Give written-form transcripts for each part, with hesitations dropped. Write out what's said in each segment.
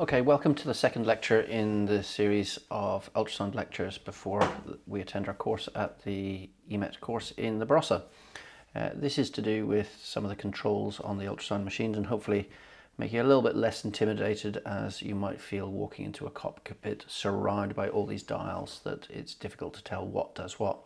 Okay, welcome to the second lecture in the series of ultrasound lectures before we attend our course at the EMET course in the Barossa. This is to do with some of the controls on the ultrasound machines and hopefully make you a little bit less intimidated as you might feel walking into a cockpit surrounded by all these dials that it's difficult to tell what does what.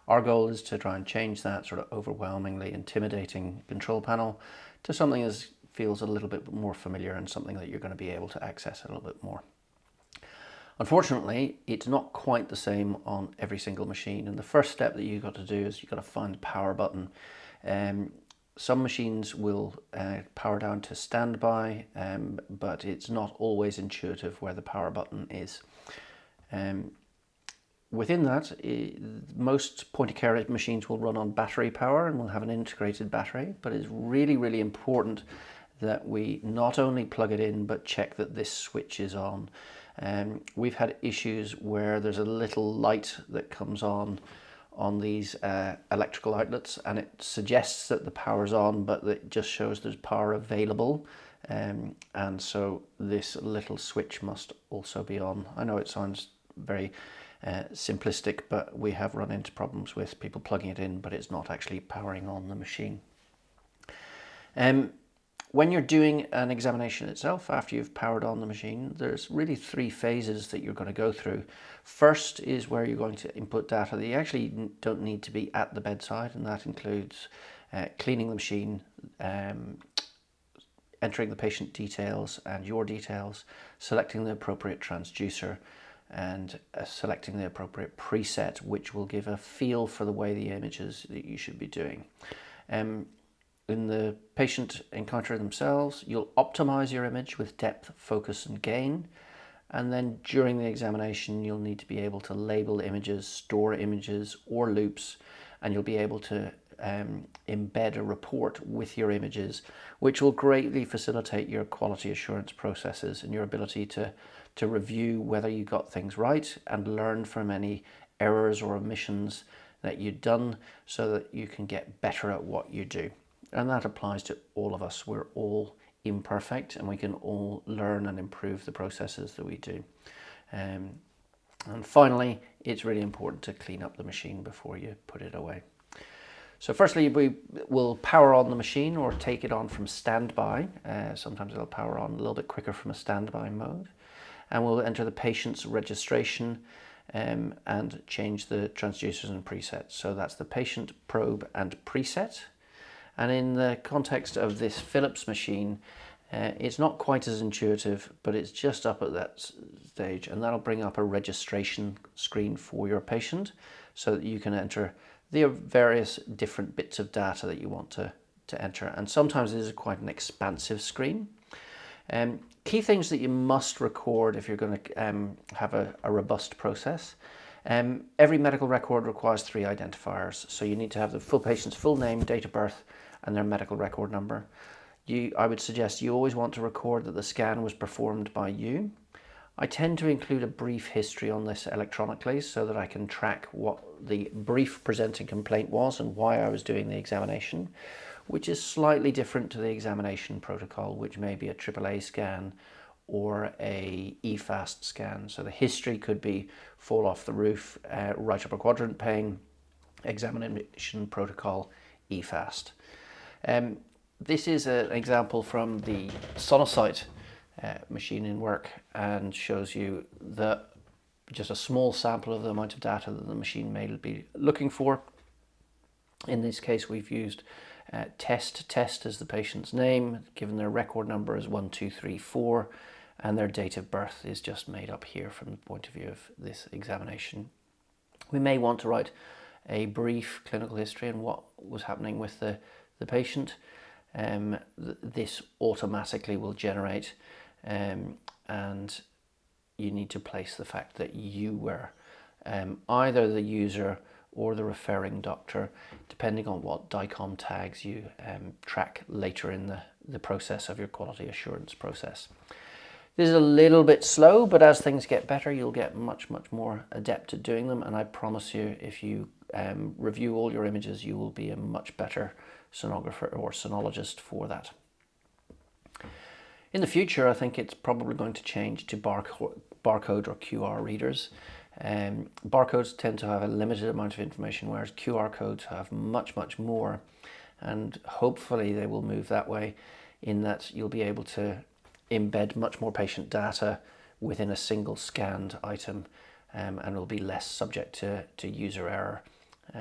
Our goal is to try and change that sort of overwhelmingly intimidating control panel to something that feels a little bit more familiar and something that you're going to be able to access a little bit more. Unfortunately, it's not quite the same on every single machine, and the first step that you've got to do is you've got to find the power button. Some machines will power down to standby, but it's not always intuitive where the power button is. Within that, most point-of-care machines will run on battery power and will have an integrated battery, but it's really, really important that we not only plug it in but check that this switch is on. We've had issues where there's a little light that comes on these electrical outlets and it suggests that the power's on, but it just shows there's power available, and so this little switch must also be on. I know it sounds very simplistic, but we have run into problems with people plugging it in but it's not actually powering on the machine. When you're doing an examination itself, after you've powered on the machine, there's really three phases that you're going to go through. First is where you're going to input data that you actually don't need to be at the bedside, and that includes cleaning the machine, entering the patient details and your details, selecting the appropriate transducer, and selecting the appropriate preset, which will give a feel for the way the images that you should be doing. In the patient encounter themselves, you'll optimize your image with depth, focus and gain, and then during the examination you'll need to be able to label images, store images or loops, and you'll be able to embed a report with your images, which will greatly facilitate your quality assurance processes and your ability to review whether you got things right and learn from any errors or omissions that you've done so that you can get better at what you do. And that applies to all of us. We're all imperfect and we can all learn and improve the processes that we do. And finally, it's really important to clean up the machine before you put it away. So firstly, we will power on the machine or take it on from standby. Sometimes it'll power on a little bit quicker from a standby mode. And we'll enter the patient's registration and change the transducers and presets. So that's the patient, probe and preset. And in the context of this Philips machine, it's not quite as intuitive, but it's just up at that stage, and that'll bring up a registration screen for your patient so that you can enter the various different bits of data that you want to enter. And sometimes it is quite an expansive screen. Key things that you must record if you're going to have a robust process. Every medical record requires 3 identifiers, so you need to have the full patient's full name, date of birth and their medical record number. I would suggest you always want to record that the scan was performed by you. I tend to include a brief history on this electronically so that I can track what the brief presenting complaint was and why I was doing the examination, which is slightly different to the examination protocol, which may be a AAA scan or a EFAST scan. So the history could be fall off the roof, right upper quadrant pain, examination protocol, EFAST. This is an example from the Sonocyte machine in work and shows you just a small sample of the amount of data that the machine may be looking for. In this case, we've used test as the patient's name, given their record number as 1234, and their date of birth is just made up here from the point of view of this examination. We may want to write a brief clinical history and what was happening with the patient. This automatically will generate, and you need to place the fact that you were either the user or the referring doctor, depending on what DICOM tags you track later in the process of your quality assurance process. This is a little bit slow, but as things get better, you'll get much more adept at doing them. And I promise you, if you review all your images, you will be a much better sonographer or sonologist for that. In the future, I think it's probably going to change to barcode or QR readers. Barcodes tend to have a limited amount of information, whereas QR codes have much, much more. And hopefully they will move that way, in that you'll be able to embed much more patient data within a single scanned item, and it'll be less subject to user error.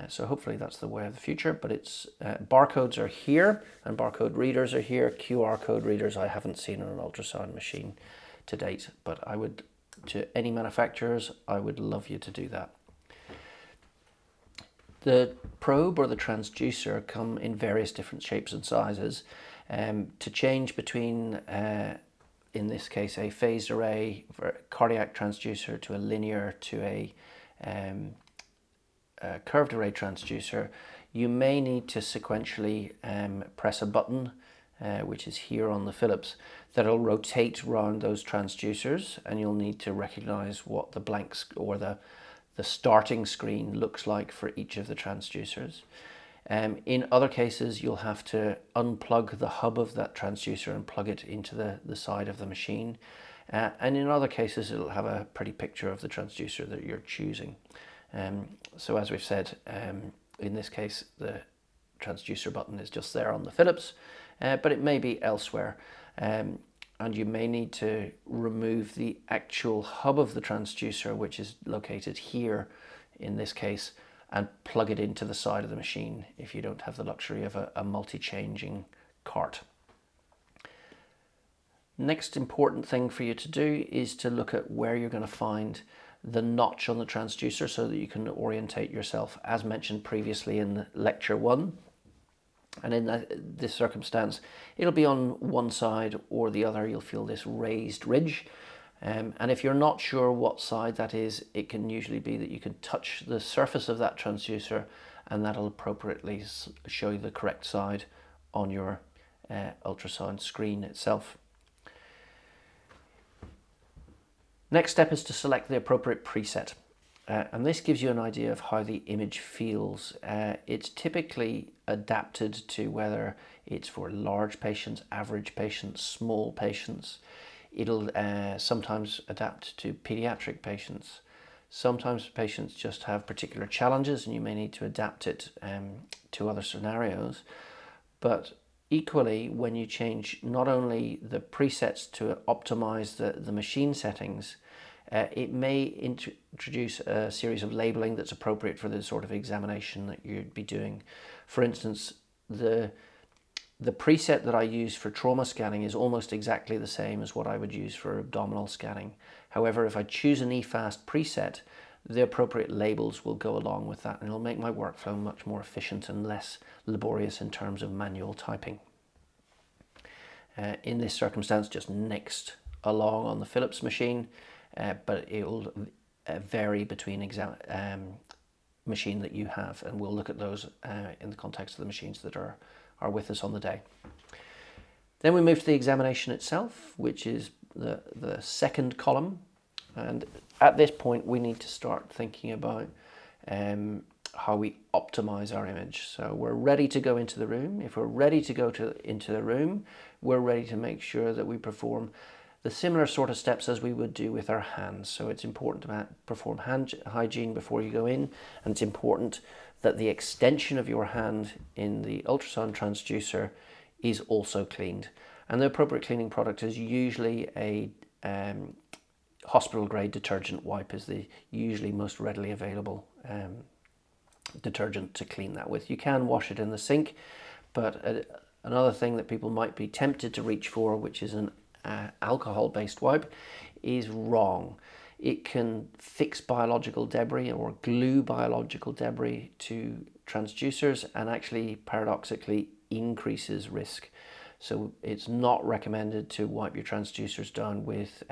So hopefully that's the way of the future, but it's barcodes are here and barcode readers are here. QR code readers I haven't seen on an ultrasound machine to date, but I would, to any manufacturers, I would love you to do that. The probe or the transducer come in various different shapes and sizes. To change between, in this case, a phased array cardiac transducer to a linear to a curved array transducer, you may need to sequentially press a button, which is here on the Philips, that'll rotate around those transducers, and you'll need to recognize what the blanks or the starting screen looks like for each of the transducers. In other cases, you'll have to unplug the hub of that transducer and plug it into the side of the machine. And in other cases, it'll have a pretty picture of the transducer that you're choosing. So as we've said, in this case, the transducer button is just there on the Philips, but it may be elsewhere. And you may need to remove the actual hub of the transducer, which is located here in this case, and plug it into the side of the machine if you don't have the luxury of a multi-changing cart. Next important thing for you to do is to look at where you're going to find the notch on the transducer so that you can orientate yourself, as mentioned previously in lecture 1. And in this circumstance, it'll be on one side or the other. You'll feel this raised ridge. And if you're not sure what side that is, it can usually be that you can touch the surface of that transducer, and that'll appropriately show you the correct side on your ultrasound screen itself. Next step is to select the appropriate preset. And this gives you an idea of how the image feels. It's typically adapted to whether it's for large patients, average patients, small patients. It'll sometimes adapt to pediatric patients. Sometimes patients just have particular challenges and you may need to adapt it to other scenarios. But equally, when you change not only the presets to optimize the machine settings, it may introduce a series of labeling that's appropriate for the sort of examination that you'd be doing. For instance, the preset that I use for trauma scanning is almost exactly the same as what I would use for abdominal scanning. However, if I choose an EFAST preset, the appropriate labels will go along with that, and it'll make my workflow much more efficient and less laborious in terms of manual typing. In this circumstance, just next along on the Philips machine, but it will vary between machine that you have, and we'll look at those in the context of the machines that are with us on the day. Then we move to the examination itself, which is the second column, and at this point we need to start thinking about how we optimize our image. So we're ready to go into the room. If we're ready to go into the room, we're ready to make sure that we perform the similar sort of steps as we would do with our hands. So it's important to perform hand hygiene before you go in, and it's important that the extension of your hand in the ultrasound transducer is also cleaned. And the appropriate cleaning product is usually a hospital grade detergent wipe is the usually most readily available detergent to clean that with. You can wash it in the sink, but another thing that people might be tempted to reach for, which is an alcohol-based wipe, is wrong. It can fix biological debris or glue biological debris to transducers, and actually paradoxically increases risk. So it's not recommended to wipe your transducers down with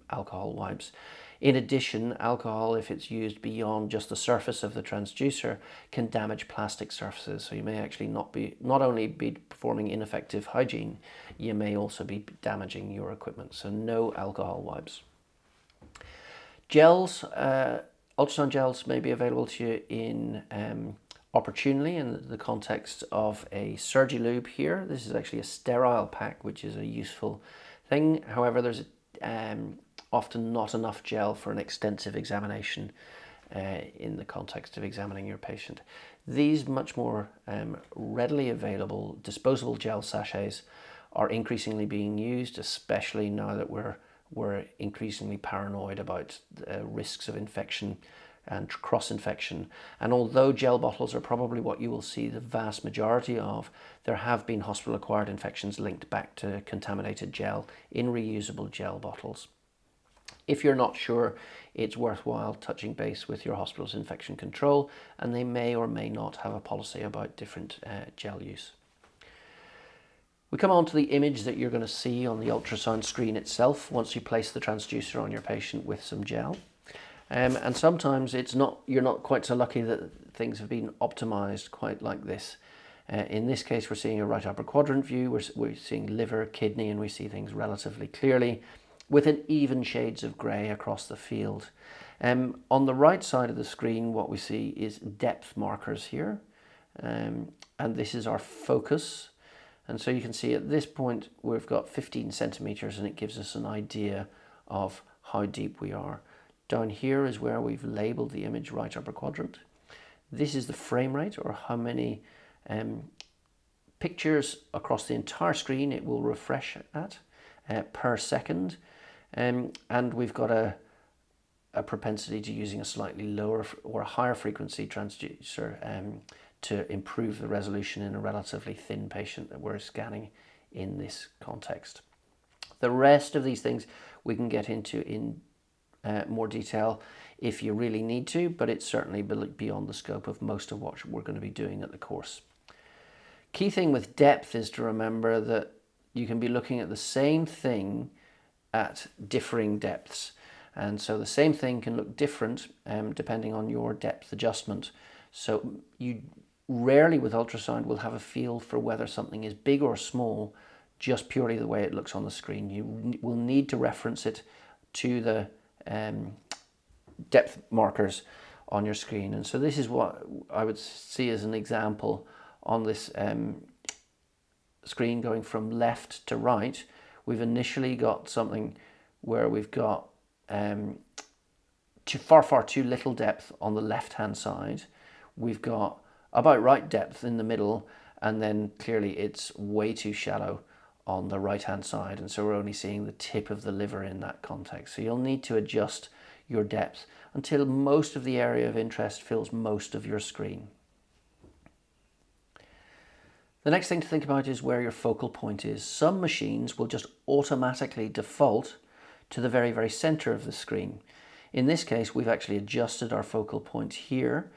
alcohol wipes. In addition, alcohol, if it's used beyond just the surface of the transducer, can damage plastic surfaces. So you may actually not only be performing ineffective hygiene, you may also be damaging your equipment. So no alcohol wipes. Gels, ultrasound gels may be available to you in opportunely in the context of a SurgiLube here. This is actually a sterile pack, which is a useful thing. However, there's often not enough gel for an extensive examination in the context of examining your patient. These much more readily available disposable gel sachets are increasingly being used, especially now that we're increasingly paranoid about risks of infection and cross-infection. And although gel bottles are probably what you will see the vast majority of, there have been hospital-acquired infections linked back to contaminated gel in reusable gel bottles. If you're not sure, it's worthwhile touching base with your hospital's infection control, and they may or may not have a policy about different gel use. We come on to the image that you're going to see on the ultrasound screen itself once you place the transducer on your patient with some gel. And sometimes you're not quite so lucky that things have been optimized quite like this. In this case, we're seeing a right upper quadrant view. We're seeing liver, kidney, and we see things relatively clearly with an even shades of grey across the field. On the right side of the screen, what we see is depth markers here. And this is our focus. And so you can see at this point, we've got 15 centimeters, and it gives us an idea of how deep we are. Down here is where we've labeled the image right upper quadrant. This is the frame rate, or how many pictures across the entire screen it will refresh at per second. And we've got a propensity to using a slightly lower or a higher frequency transducer to improve the resolution in a relatively thin patient that we're scanning in this context. The rest of these things we can get into in more detail if you really need to, but it's certainly beyond the scope of most of what we're going to be doing at the course. Key thing with depth is to remember that you can be looking at the same thing at differing depths, and so the same thing can look different depending on your depth adjustment. So you rarely with ultrasound will have a feel for whether something is big or small just purely the way it looks on the screen. You will need to reference it to the depth markers on your screen. And so this is what I would see as an example on this screen going from left to right. We've initially got something where we've got far too little depth on the left hand side. We've got about right depth in the middle, and then clearly it's way too shallow on the right hand side, and so we're only seeing the tip of the liver in that context. So you'll need to adjust your depth until most of the area of interest fills most of your screen. The next thing to think about is where your focal point is. Some machines will just automatically default to the very, very center of the screen. In this case, we've actually adjusted our focal point here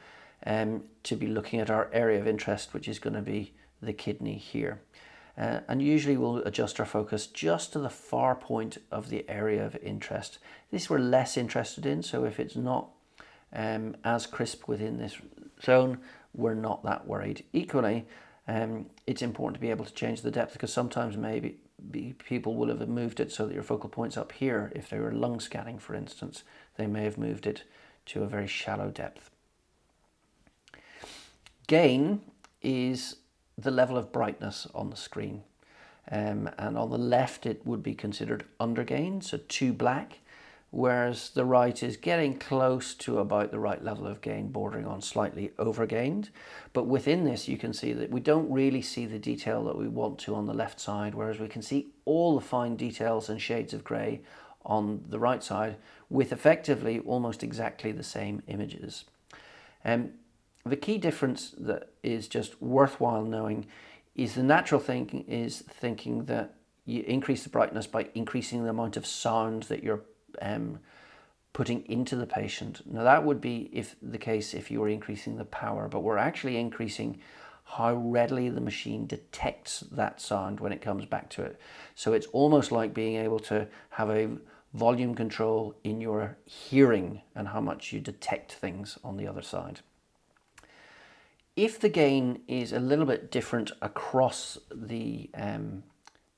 to be looking at our area of interest, which is going to be the kidney here. And usually we'll adjust our focus just to the far point of the area of interest. This we're less interested in, so if it's not as crisp within this zone, we're not that worried. Equally, it's important to be able to change the depth, because sometimes maybe people will have moved it so that your focal point's up here. If they were lung scanning, for instance, they may have moved it to a very shallow depth. Gain is the level of brightness on the screen. And on the left, it would be considered undergain, so too black, whereas the right is getting close to about the right level of gain, bordering on slightly overgained. But within this, you can see that we don't really see the detail that we want to on the left side, whereas we can see all the fine details and shades of grey on the right side with effectively almost exactly the same images. The key difference that is just worthwhile knowing is the natural thinking is thinking that you increase the brightness by increasing the amount of sound that you're putting into the patient. Now that would be the case if you were increasing the power, but we're actually increasing how readily the machine detects that sound when it comes back to it. So it's almost like being able to have a volume control in your hearing and how much you detect things on the other side. If the gain is a little bit different across the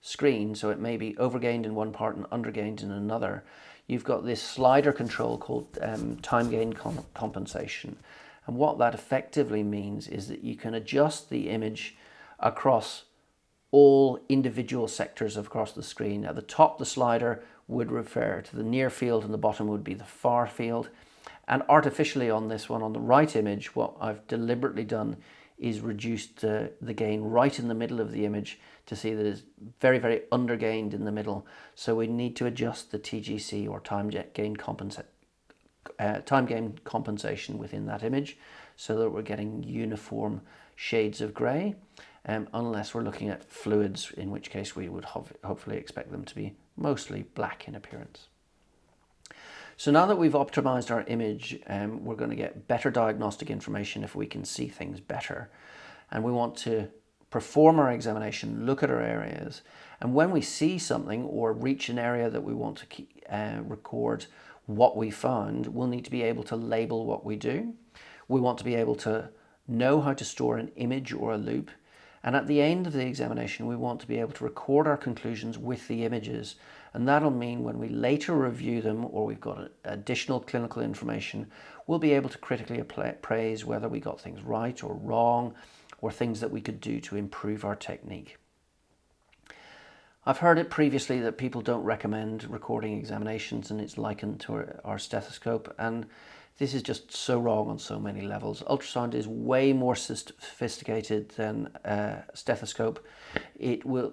screen, so it may be overgained in one part and undergained in another, you've got this slider control called time gain compensation. And what that effectively means is that you can adjust the image across all individual sectors across the screen. At the top, the slider would refer to the near field and the bottom would be the far field. And artificially on this one, on the right image, what I've deliberately done is reduced the gain right in the middle of the image to see that it's very, very undergained in the middle. So we need to adjust the TGC or time gain compensation within that image so that we're getting uniform shades of grey, unless we're looking at fluids, in which case we would hopefully expect them to be mostly black in appearance. So now that we've optimized our image, we're going to get better diagnostic information if we can see things better. And we want to perform our examination, look at our areas, and when we see something or reach an area that we want to record what we found, we'll need to be able to label what we do. We want to be able to know how to store an image or a loop. And at the end of the examination, we want to be able to record our conclusions with the images. And that'll mean when we later review them or we've got additional clinical information, we'll be able to critically appraise whether we got things right or wrong, or things that we could do to improve our technique. I've heard it previously that people don't recommend recording examinations and it's likened to our stethoscope, and this is just so wrong on so many levels. Ultrasound is way more sophisticated than a stethoscope. It will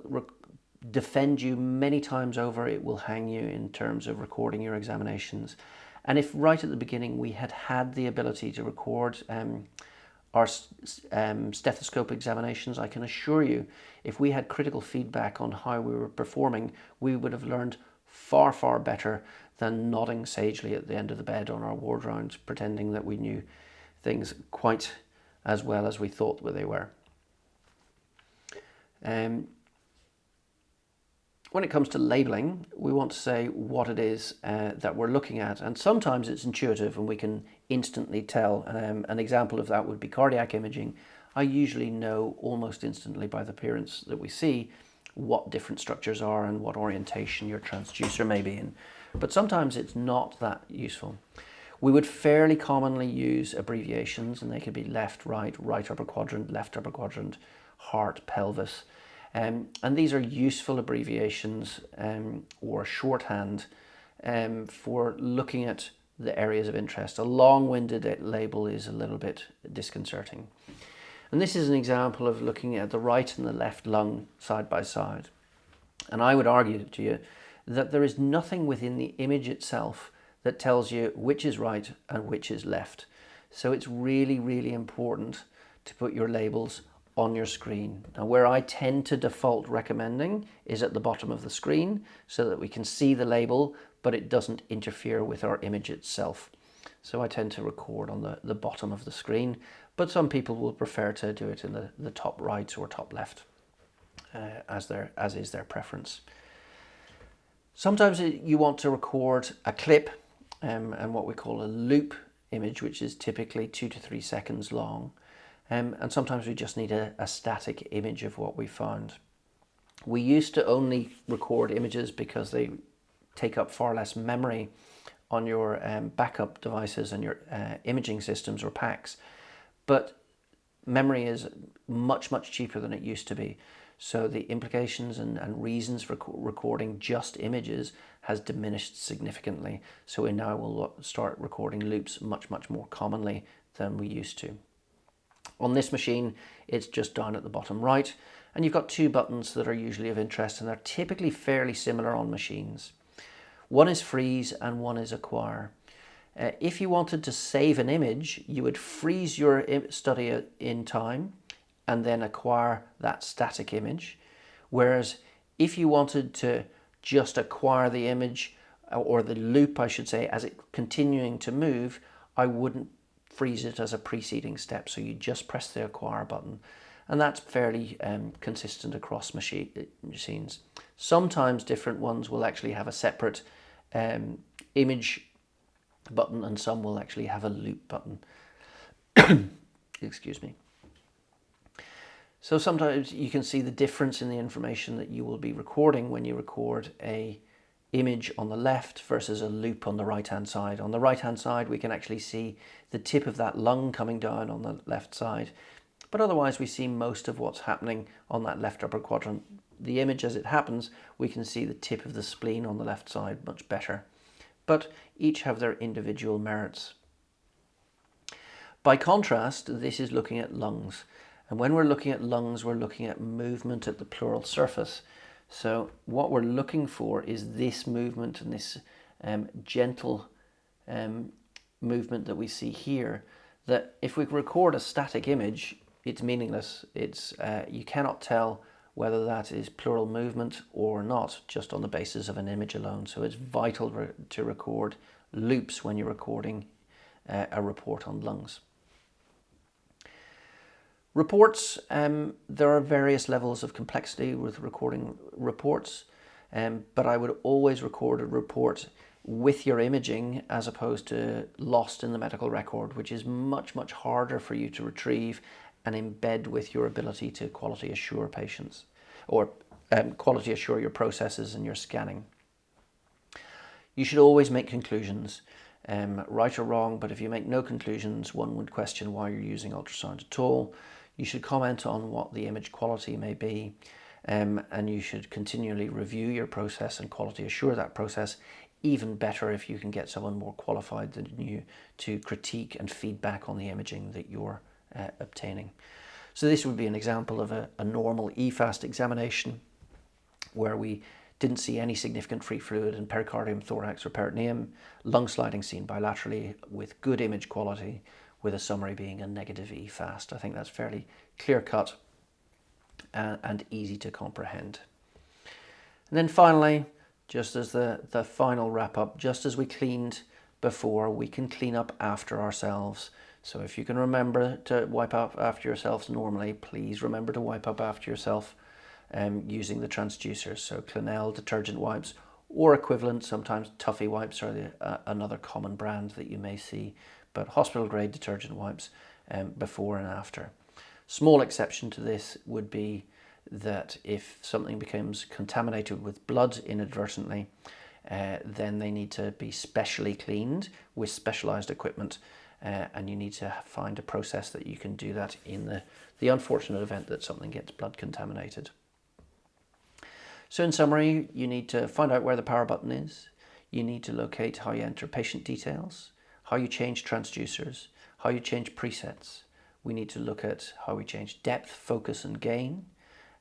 defend you many times over. It will hang you in terms of recording your examinations. And if right at the beginning we had the ability to record our stethoscope examinations, I can assure you, if we had critical feedback on how we were performing, we would have learned far, far better than nodding sagely at the end of the bed on our ward round, pretending that we knew things quite as well as we thought they were. When it comes to labeling, we want to say what it is that we're looking at, and sometimes it's intuitive and we can instantly tell. An example of that would be cardiac imaging. I usually know almost instantly by the appearance that we see what different structures are and what orientation your transducer may be in. But sometimes it's not that useful. We would fairly commonly use abbreviations, and they could be left, right, right upper quadrant, left upper quadrant, heart, pelvis. And these are useful abbreviations or shorthand for looking at the areas of interest. A long-winded label is a little bit disconcerting. And this is an example of looking at the right and the left lung side by side. And I would argue to you that there is nothing within the image itself that tells you which is right and which is left. So it's really, really important to put your labels on your screen. Now, where I tend to default recommending is at the bottom of the screen so that we can see the label, but it doesn't interfere with our image itself. So I tend to record on the bottom of the screen, but some people will prefer to do it in the top right or top left, as is their preference. Sometimes you want to record a clip and what we call a loop image, which is typically 2 to 3 seconds long. And sometimes we just need a static image of what we found. We used to only record images because they take up far less memory on your backup devices and your imaging systems or packs. But memory is much, much cheaper than it used to be. So the implications and reasons for recording just images has diminished significantly. So we now will start recording loops much, much more commonly than we used to. On this machine, it's just down at the bottom right, and you've got 2 buttons that are usually of interest, and they're typically fairly similar on machines. One is freeze and one is acquire. If you wanted to save an image, you would freeze your study in time and then acquire that static image. Whereas if you wanted to just acquire the image, or the loop I should say, as it continuing to move, I wouldn't freeze it as a preceding step. So you just press the acquire button, and that's fairly consistent across machines. Sometimes different ones will actually have a separate image button, and some will actually have a loop button. Excuse me. So sometimes you can see the difference in the information that you will be recording when you record a image on the left versus a loop on the right hand side. On the right hand side we can actually see the tip of that lung coming down on the left side, but otherwise we see most of what's happening on that left upper quadrant. The image as it happens, we can see the tip of the spleen on the left side much better, but each have their individual merits. By contrast, this is looking at lungs, and when we're looking at lungs, we're looking at movement at the pleural surface. So what we're looking for is this movement and this gentle movement that we see here, that if we record a static image, it's meaningless. You cannot tell whether that is pleural movement or not, just on the basis of an image alone. So it's vital to record loops when you're recording a report on lungs. Reports, there are various levels of complexity with recording reports, but I would always record a report with your imaging as opposed to lost in the medical record, which is much, much harder for you to retrieve and embed with your ability to quality assure patients, or quality assure your processes and your scanning. You should always make conclusions, right or wrong, but if you make no conclusions, one would question why you're using ultrasound at all. You should comment on what the image quality may be, and you should continually review your process and quality assure that process. Even better if you can get someone more qualified than you to critique and feedback on the imaging that you're obtaining. So this would be an example of a normal EFAST examination where we didn't see any significant free fluid in pericardium, thorax or peritoneum, lung sliding seen bilaterally with good image quality, with a summary being a negative EFAST. I think that's fairly clear cut and easy to comprehend. And then finally, just as the final wrap up, just as we cleaned before, we can clean up after ourselves. So if you can remember to wipe up after yourselves normally, please remember to wipe up after yourself using the transducers. So Clinell detergent wipes or equivalent, sometimes Tuffy wipes are another common brand that you may see, but hospital grade detergent wipes before and after. Small exception to this would be that if something becomes contaminated with blood inadvertently, then they need to be specially cleaned with specialized equipment, and you need to find a process that you can do that in the unfortunate event that something gets blood contaminated. So in summary, you need to find out where the power button is, you need to locate how you enter patient details, how you change transducers, how you change presets. We need to look at how we change depth, focus and gain,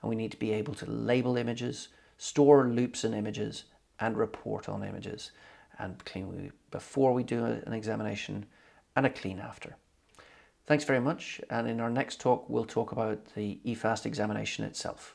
and we need to be able to label images, store loops in images and report on images, and clean before we do an examination and a clean after. Thanks very much, and in our next talk we'll talk about the EFAST examination itself.